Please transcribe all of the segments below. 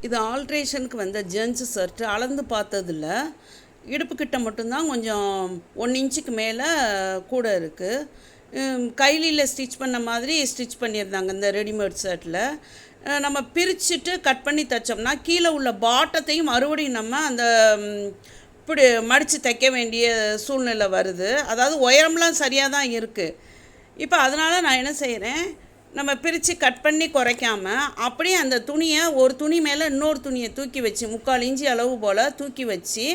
இது ஆல்ட்ரேஷனுக்கு வந்த gents shirt அளந்து பார்த்ததில்ல. இடுப்புக்கிட்ட மட்டும்தான் கொஞ்சம் 1 இன்ச்சுக்கு மேலே கூட இருக்குது. கைலியில் ஸ்டிச் பண்ண மாதிரி ஸ்டிச் பண்ணியிருந்தாங்க இந்த ரெடிமேட் ஷர்ட்டில். நம்ம பிரிச்சுட்டு கட் பண்ணி தைச்சோம்னா கீழே உள்ள பாட்டத்தையும் மறுபடியும் நம்ம அந்த இப்படி மடித்து தைக்க வேண்டிய சூழ்நிலை வருது. அதாவது உயரம்லாம் சரியாக தான் இருக்குது. இப்போ அதனால் நான் என்ன செய்கிறேன், நம்ம பிரித்து கட் பண்ணி குறைக்காம அப்படியே அந்த துணியை ஒரு துணி மேலே இன்னொரு துணியை தூக்கி வச்சு 3/4 இன்ச்சு அளவு போல் தூக்கி வச்சு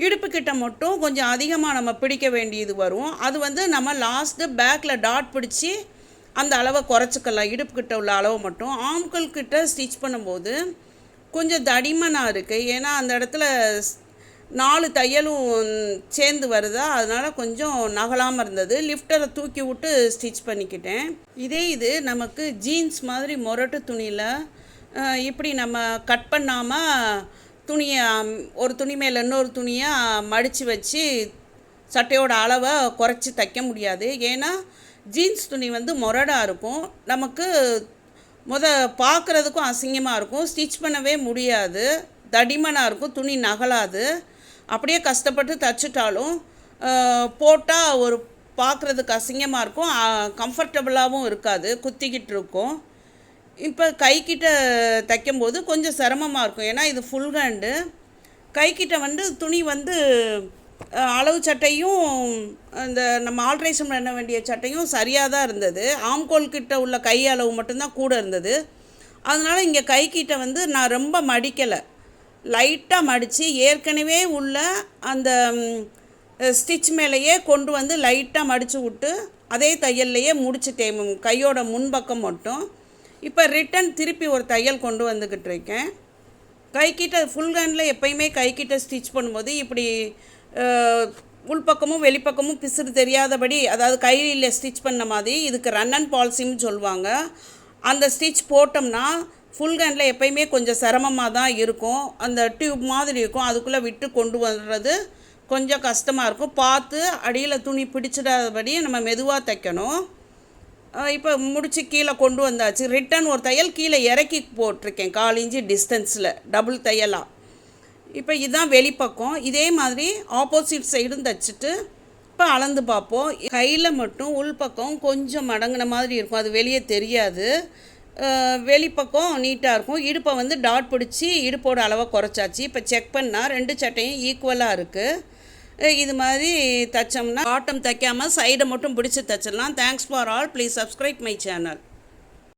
இடுப்புக்கிட்ட மட்டும் கொஞ்சம் அதிகமாக நம்ம பிடிக்க வேண்டியது வரும். அது வந்து நம்ம லாஸ்ட்டு பேக்கில் டாட் பிடிச்சி அந்த அளவை குறைச்சிக்கலாம். இடுப்புக்கிட்ட உள்ள அளவு மட்டும் ஆம்கல் கிட்ட ஸ்டிச் பண்ணும்போது கொஞ்சம் தடிமனாக இருக்குது. ஏன்னா அந்த இடத்துல 4 தையலும் சேர்ந்து வருதா, அதனால் கொஞ்சம் நகலாமல் இருந்தது. லிஃப்டரை தூக்கி விட்டு ஸ்டிச் பண்ணிக்கிட்டேன். இது நமக்கு ஜீன்ஸ் மாதிரி மொரட்டு துணியில் இப்படி நம்ம கட் பண்ணாமல் துணியை ஒரு துணி மேலே இன்னொரு துணியை மடித்து வச்சு சட்டையோட அளவை குறைச்சி தைக்க முடியாது. ஏன்னா ஜீன்ஸ் துணி வந்து மொரடாக இருக்கும், நமக்கு பார்க்குறதுக்கும் அசிங்கமாக இருக்கும், ஸ்டிச் பண்ணவே முடியாது, தடிமனாக இருக்கும், துணி நகலாது. அப்படியே கஷ்டப்பட்டு தைச்சிட்டாலும் போட்டால் ஒரு பார்க்குறதுக்கு அசிங்கமாக இருக்கும், கம்ஃபர்டபுளாகவும் இருக்காது, குத்திக்கிட்டு இருக்கும். இப்போ கைக்கிட்ட தைக்கும்போது கொஞ்சம் சிரமமாக இருக்கும். ஏன்னா இது ஃபுல் ஹேண்டு. கைக்கிட்ட வந்து துணி வந்து அளவு சட்டையும் இந்த நம்ம ஆல்ட்ரேஷன் பண்ண வேண்டிய சட்டையும் சரியாக தான் இருந்தது. ஆம்கோல் கிட்ட உள்ள கை அளவு மட்டும்தான் கூட இருந்தது. அதனால் இங்கே கைக்கிட்ட வந்து நான் ரொம்ப மடிக்கலை, லைட்டாக மடித்து ஏற்கனவே உள்ள அந்த ஸ்டிச் மேலேயே கொண்டு வந்து லைட்டாக மடித்து விட்டு அதே தையல்லையே முடிச்சுட்டேன் கையோட முன்பக்கம் மட்டும். இப்போ ரிட்டன் திருப்பி ஒரு தையல் கொண்டு வந்துக்கிட்டு இருக்கேன். கைக்கிட்ட ஃபுல் ஹேண்டில் எப்பயுமே கைக்கிட்ட ஸ்டிச் பண்ணும்போது இப்படி உள்பக்கமும் வெளிப்பக்கமும் பிசுறு தெரியாதபடி, அதாவது கையில் ஸ்டிச் பண்ண மாதிரி இதுக்கு ரன் அண்ட் பால்சின்னு சொல்லுவாங்க. அந்த ஸ்டிச் போட்டோம்னா ஃபுல் ஹேண்டில் எப்பயுமே கொஞ்சம் சிரமமாக தான் இருக்கும். அந்த டியூப் மாதிரி இருக்கும், அதுக்குள்ளே விட்டு கொண்டு வர்றது கொஞ்சம் கஷ்டமாக இருக்கும். பார்த்து அடியில் துணி பிடிச்சிடாதபடி நம்ம மெதுவாக தைக்கணும். இப்போ முடித்து கீழே கொண்டு வந்தாச்சு. ரிட்டன் ஒரு தையல் கீழே இறக்கி போட்டிருக்கேன் 1/4 இன்ச்சு டிஸ்டன்ஸில் டபுள் தையலாக. இப்போ இதுதான் வெளிப்பக்கம். இதே மாதிரி ஆப்போசிட் சைடும் தைச்சிட்டு இப்போ அளந்து பார்ப்போம். கையில் மட்டும் உள்பக்கம் கொஞ்சம் மடங்கின மாதிரி இருக்கும், அது வெளியே தெரியாது. வெளிப்பக்கம் நீட்டாக இருக்கும். இடுப்பை வந்து டாட் பிடிச்சி இடுப்போட அளவை குறைச்சாச்சு. இப்போ செக் பண்ணால் 2 சட்டையும் ஈக்குவலாக இருக்குது. இது மாதிரி தைச்சோம்னா பாட்டம் தைக்காமல் சைடை மட்டும் பிடிச்சி தைச்சிடலாம். Thanks for all. Please subscribe my channel.